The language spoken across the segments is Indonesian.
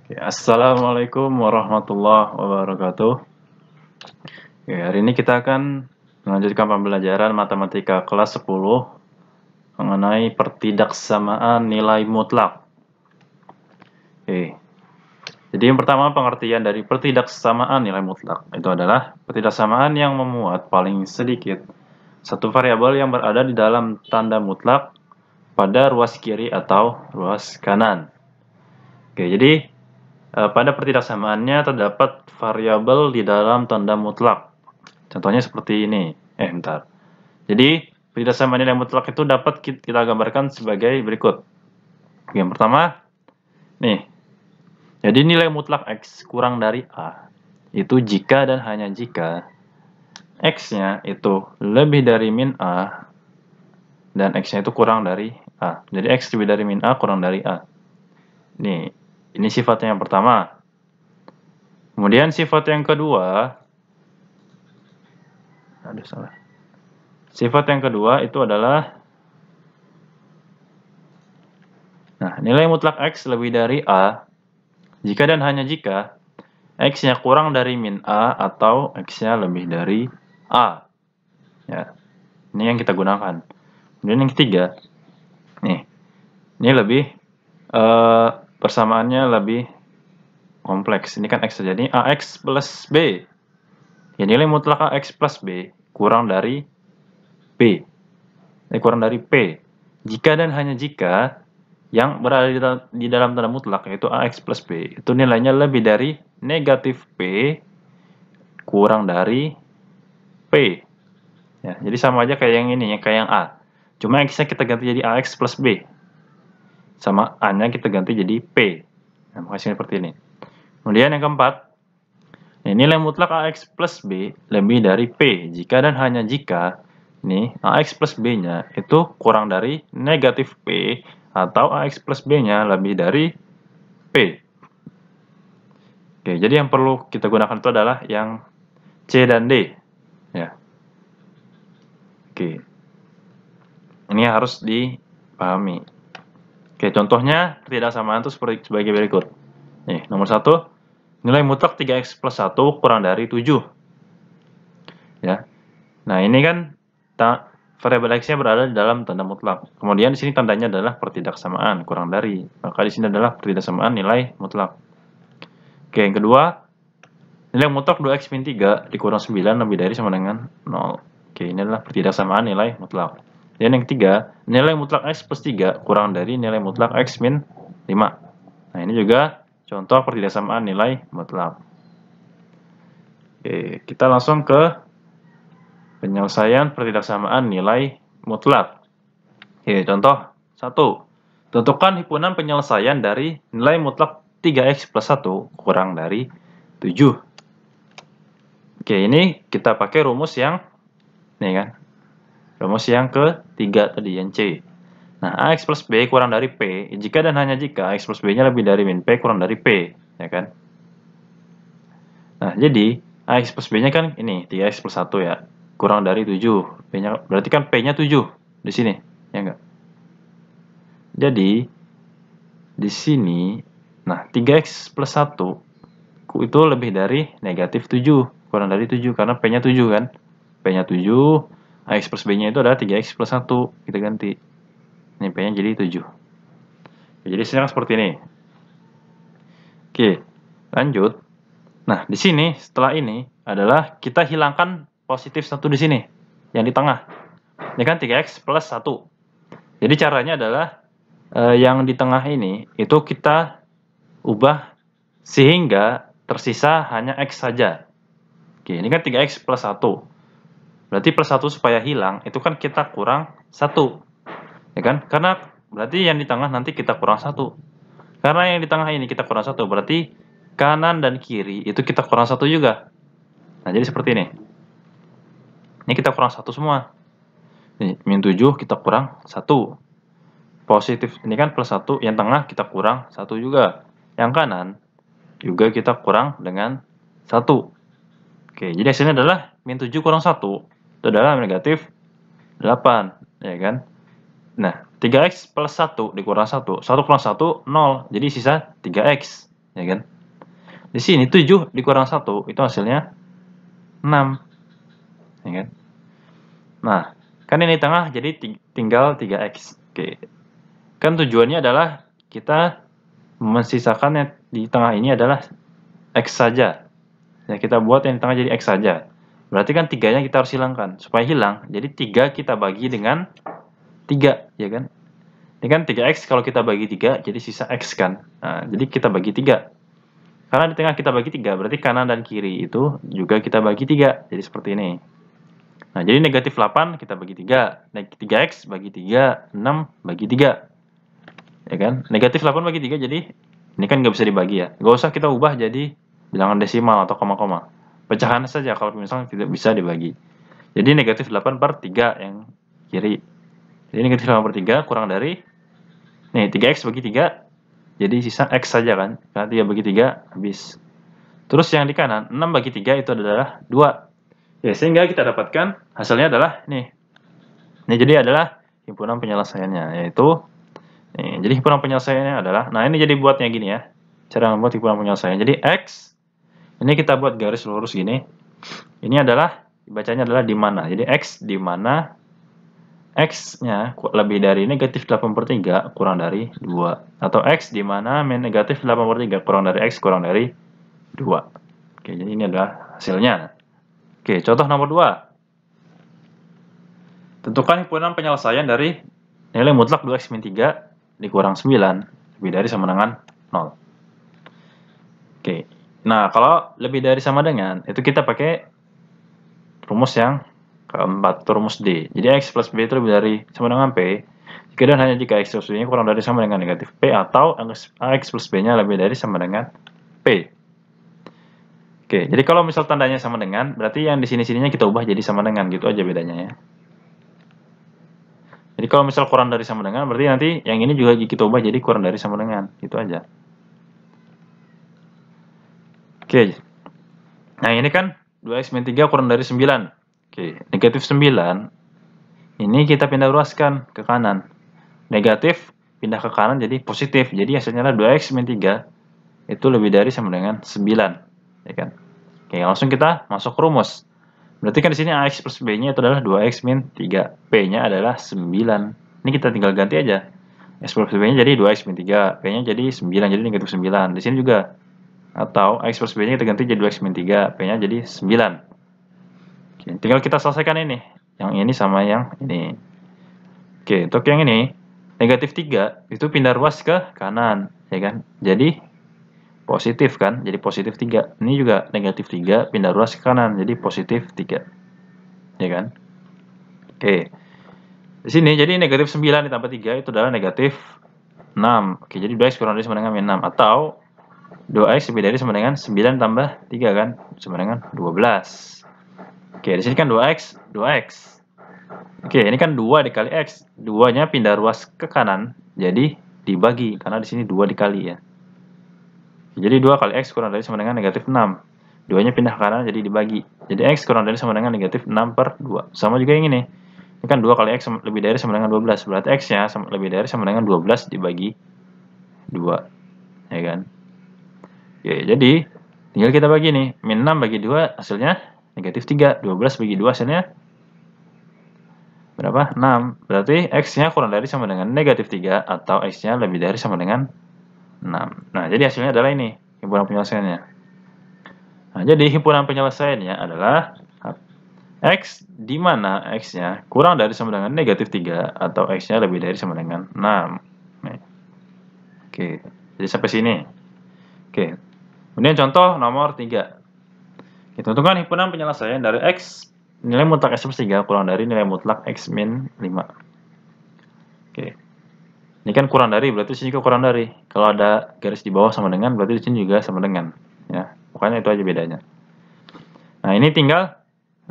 Oke, Assalamualaikum warahmatullahi wabarakatuh. Oke, hari ini kita akan melanjutkan pembelajaran matematika kelas 10 mengenai pertidaksamaan nilai mutlak. Oke, jadi yang pertama pengertian dari pertidaksamaan nilai mutlak itu adalah pertidaksamaan yang memuat paling sedikit satu variabel yang berada di dalam tanda mutlak pada ruas kiri atau ruas kanan. Oke, jadi pada pertidaksamaannya terdapat variabel di dalam tanda mutlak. Contohnya seperti ini. Bentar. Jadi, pertidaksama nilai mutlak itu dapat kita gambarkan sebagai berikut. Yang pertama, nih. Jadi nilai mutlak X kurang dari A. Itu jika dan hanya jika X-nya itu lebih dari min A dan X-nya itu kurang dari A. Jadi X lebih dari min A kurang dari A. Nih, ini sifatnya yang pertama. Kemudian sifat yang kedua, Sifat yang kedua itu adalah, nilai mutlak X lebih dari A jika dan hanya jika X-nya kurang dari min A atau X-nya lebih dari A. Ya, ini yang kita gunakan. Kemudian yang ketiga, ini lebih persamaannya lebih kompleks. Ini kan X saja. Ini AX plus B. Ya, nilai mutlak AX plus B kurang dari P. Kurang dari P. Jika dan hanya jika yang berada di dalam tanda mutlak yaitu AX plus B itu nilainya lebih dari negatif P kurang dari P. Ya, jadi sama aja kayak yang ini, kayak yang A. Cuma X-nya kita ganti jadi AX plus B. Sama A-nya kita ganti jadi P. Nah, makanya seperti ini. Kemudian yang keempat, nilai mutlak AX plus B lebih dari P jika dan hanya jika AX plus B-nya itu kurang dari negatif P atau AX plus B-nya lebih dari P. Oke, jadi yang perlu kita gunakan itu adalah yang C dan D. Ya. Oke. Ini harus dipahami. Oke, contohnya pertidaksamaan itu sebagai berikut. Nih, nomor 1, nilai mutlak 3x plus 1 kurang dari 7. Ya. Nah, ini kan variabel x-nya berada di dalam tanda mutlak. Kemudian di sini tandanya adalah pertidaksamaan, kurang dari. Maka di sini adalah pertidaksamaan nilai mutlak. Oke, yang kedua, nilai mutlak 2x min 3 dikurang 9 lebih dari sama dengan 0. Oke, ini adalah pertidaksamaan nilai mutlak. Dan yang ketiga, nilai mutlak x plus 3 kurang dari nilai mutlak x min 5. Nah, ini juga contoh pertidaksamaan nilai mutlak. Oke, kita langsung ke penyelesaian pertidaksamaan nilai mutlak. Oke, contoh 1. Tentukan himpunan penyelesaian dari nilai mutlak 3x plus 1 kurang dari 7. Oke, ini kita pakai rumus yang rumus yang ketiga tadi, yang C. Nah, AX plus B kurang dari P, jika dan hanya jika AX plus B-nya lebih dari min P kurang dari P, ya kan? Nah, jadi AX plus B-nya kan ini, 3X plus 1 ya, kurang dari 7. P-nya, berarti kan P-nya 7 di sini, ya enggak? Jadi, di sini, 3X plus 1 itu lebih dari negatif 7, kurang dari 7, karena P-nya 7 kan? P-nya 7, AX plus B-nya itu adalah 3X plus 1, kita ganti. Ini P-nya jadi 7. Jadi sekarang seperti ini. Oke, lanjut. Nah, di sini setelah ini adalah kita hilangkan positif 1 di sini, yang di tengah. Ini kan 3X plus 1. Jadi caranya adalah yang di tengah ini itu kita ubah sehingga tersisa hanya X saja. Oke, ini kan 3X plus 1. Berarti plus 1 supaya hilang, itu kan kita kurang 1. Ya kan? Karena berarti yang di tengah nanti kita kurang 1. Karena yang di tengah ini kita kurang 1, berarti kanan dan kiri itu kita kurang 1 juga. Nah, jadi seperti ini. Ini kita kurang 1 semua. Ini, min 7 kita kurang 1. Positif, ini kan plus 1, yang tengah kita kurang 1 juga. Yang kanan juga kita kurang dengan 1. Oke, jadi hasilnya adalah min 7 kurang 1. Itu adalah negatif 8, ya kan? Nah, 3X plus 1 dikurang 1. 1 kurang 1, 0. Jadi sisa 3X. ya kan? Di sini 7 dikurang 1 itu hasilnya 6, ya kan? Nah, kan ini tengah jadi tinggal 3x. Oke. Kan tujuannya adalah kita mensisakan yang di tengah ini adalah x saja. Ya, kita buat yang di tengah jadi x saja. Berarti kan 3-nya kita harus hilangkan. Supaya hilang, jadi 3 kita bagi dengan 3, ya kan? Ini kan 3x kalau kita bagi 3, jadi sisa x kan. Nah, jadi kita bagi 3. Karena di tengah kita bagi 3, berarti kanan dan kiri itu juga kita bagi 3. Jadi seperti ini. Nah, jadi negatif 8 kita bagi 3. 3x bagi 3, 6 bagi 3. Ya kan? Negatif 8 bagi 3, jadi ini kan nggak bisa dibagi ya. Nggak usah kita ubah jadi bilangan desimal atau koma-koma. Pecahan saja kalau misalnya tidak bisa dibagi. Jadi negatif 8 per 3 yang kiri. Jadi negatif 8 per 3 kurang dari, nih 3x bagi 3, jadi sisa x saja kan. Karena 3 bagi 3 habis. Terus yang di kanan, 6 bagi 3 itu adalah 2. Ya, sehingga kita dapatkan hasilnya adalah nih. Ini jadi adalah himpunan penyelesaiannya, yaitu nih, jadi himpunan penyelesaiannya adalah, nah ini jadi buatnya gini ya. Cara membuat himpunan penyelesaian. Jadi x, ini kita buat garis lurus gini. Ini adalah, dibacanya adalah di mana. Jadi x di mana x-nya lebih dari negatif 8 per 3 kurang dari 2. Atau x di mana min negatif 8 per 3 kurang dari x kurang dari 2. Oke, jadi ini adalah hasilnya. Oke, contoh nomor 2. Tentukan himpunan penyelesaian dari nilai mutlak 2x min 3 dikurang 9 lebih dari sama dengan 0. Oke, nah kalau lebih dari sama dengan, itu kita pakai rumus yang keempat, rumus D. Jadi x plus b itu lebih dari sama dengan p, jika dan hanya jika x plus b-nya kurang dari sama dengan negatif p, atau x plus b-nya lebih dari sama dengan p. Oke, jadi kalau misal tandanya sama dengan, berarti yang di sini-sininya kita ubah jadi sama dengan, gitu aja bedanya ya. Jadi kalau misal kurang dari sama dengan, berarti nanti yang ini juga kita ubah jadi kurang dari sama dengan, gitu aja. Oke, nah ini kan 2x min 3 kurang dari 9. Oke, negatif 9, ini kita pindah ruaskan ke kanan. Negatif pindah ke kanan jadi positif, jadi hasilnya adalah 2x min 3 itu lebih dari sama dengan 9, ya kan? Oke, langsung kita masuk rumus. Berarti kan di sini ax plus b-nya itu adalah 2x min 3, p-nya adalah 9. Ini kita tinggal ganti aja. X plus b-nya jadi 2x min 3, p-nya jadi 9, jadi negatif 9. Di sini juga. Atau x plus b-nya kita ganti jadi 2x min 3, p-nya jadi 9. Oke, tinggal kita selesaikan ini. Yang ini sama yang ini. Oke, untuk yang ini, negatif 3 itu pindah ruas ke kanan, ya kan? Jadi positif kan, jadi positif 3. Ini juga negatif 3 pindah ruas ke kanan, jadi positif 3, ya kan? Oke, di sini jadi negatif 9 ditambah 3 itu adalah negatif 6. Oke, jadi 2x kurang dari sama dengan min 6, atau 2x lebih dari sama dengan 9 tambah 3 kan, sama dengan 12. Oke, di sini kan 2x, 2x. Oke, ini kan 2 dikali x, 2-nya pindah ruas ke kanan, jadi dibagi, karena di sini 2 dikali ya. Jadi 2 kali x kurang dari sama dengan negatif 6. 2-nya pindah ke kanan jadi dibagi. Jadi x kurang dari sama dengan negatif 6 per 2. Sama juga yang ini. Ini kan 2 kali x lebih dari sama dengan 12. Berarti x-nya lebih dari sama dengan 12 dibagi 2. Ya kan? Oke, jadi tinggal kita bagi nih. Min 6 bagi 2 hasilnya negatif 3. 12 bagi 2 hasilnya berapa? 6. Berarti x-nya kurang dari sama dengan negatif 3. Atau x-nya lebih dari sama dengan 6. Nah, jadi hasilnya adalah ini, himpunan penyelesaiannya. Nah, jadi himpunan penyelesaiannya adalah x di mana x-nya kurang dari sama dengan negatif 3 atau x-nya lebih dari sama dengan 6. Nih. Oke, jadi sampai sini. Oke. Kemudian contoh nomor 3. Kita tentukan himpunan penyelesaian dari x nilai mutlak x plus 3 kurang dari nilai mutlak x min 5. Oke. Ini kan kurang dari, berarti sini juga kurang dari. Kalau ada garis di bawah sama dengan, berarti di sini juga sama dengan. Ya, pokoknya itu aja bedanya. Nah, ini tinggal,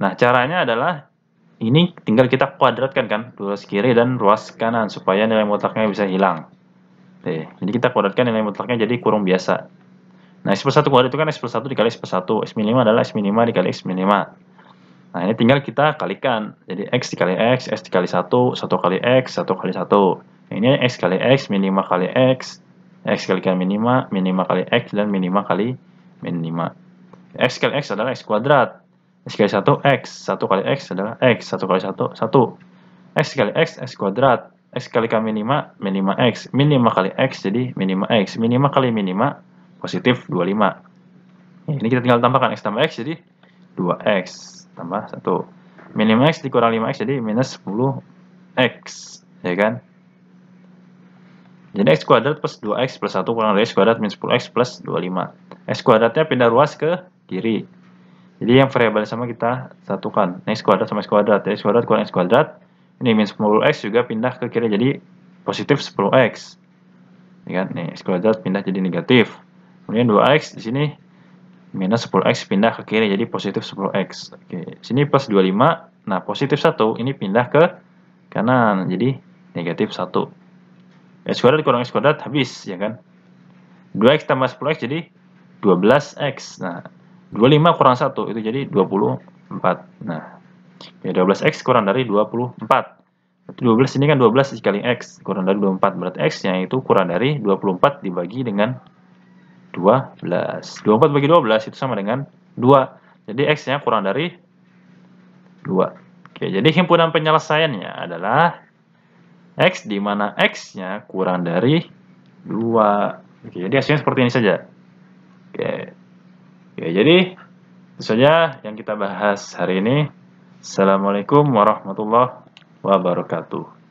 nah caranya adalah, ini tinggal kita kuadratkan kan, ruas kiri dan ruas kanan, supaya nilai mutlaknya bisa hilang. Oke, jadi kita kuadratkan nilai mutlaknya jadi kurung biasa. Nah, x plus 1 kuadrat itu kan x plus 1 dikali x plus 1. X min 5 adalah x min 5 dikali x min 5. Nah, ini tinggal kita kalikan. Jadi x dikali x dikali 1, 1 kali x, 1 kali 1. Ini x kali x min 5 kali x X kalikan minima, minima kali X, dan minima kali minima. X kali X adalah X kuadrat. X kali 1, X. 1 kali X adalah X. 1 kali 1, 1. X kali X, X kuadrat. X kalikan minima, minima X. Minima kali X, jadi minima X. Minima kali minima, positif 25. Ini kita tinggal tambahkan X tambah X, jadi 2X. Tambah 1. Minima X dikurang 5X, jadi minus 10X. Ya kan? Jadi X kuadrat plus 2X plus 1 kurang dari X kuadrat minus 10X plus 25. X kuadratnya pindah ruas ke kiri. Jadi yang variabel sama kita satukan. X kuadrat sama X kuadrat. X kuadrat kurang X kuadrat. Ini minus 10X juga pindah ke kiri, jadi positif 10X. Ya kan? Nih, X kuadrat pindah jadi negatif. Kemudian 2X di sini minus 10X pindah ke kiri, jadi positif 10X. Oke, sini plus 25. Nah, positif 1 ini pindah ke kanan, jadi negatif 1. X kuadrat kurang X kuadrat habis, ya kan? 2X tambah 10X jadi 12X. Nah, 25 kurang 1 itu jadi 24. Nah, ya 12X kurang dari 24. 12 ini kan 12 dikali X kurang dari 24. Berarti X-nya itu kurang dari 24 dibagi dengan 12. 24 bagi 12 itu sama dengan 2. Jadi X-nya kurang dari 2. Oke, jadi himpunan penyelesaiannya adalah X di mana X-nya kurang dari 2. Oke, jadi hasilnya seperti ini saja. Oke. Oke, jadi itu saja yang kita bahas hari ini. Assalamualaikum warahmatullahi wabarakatuh.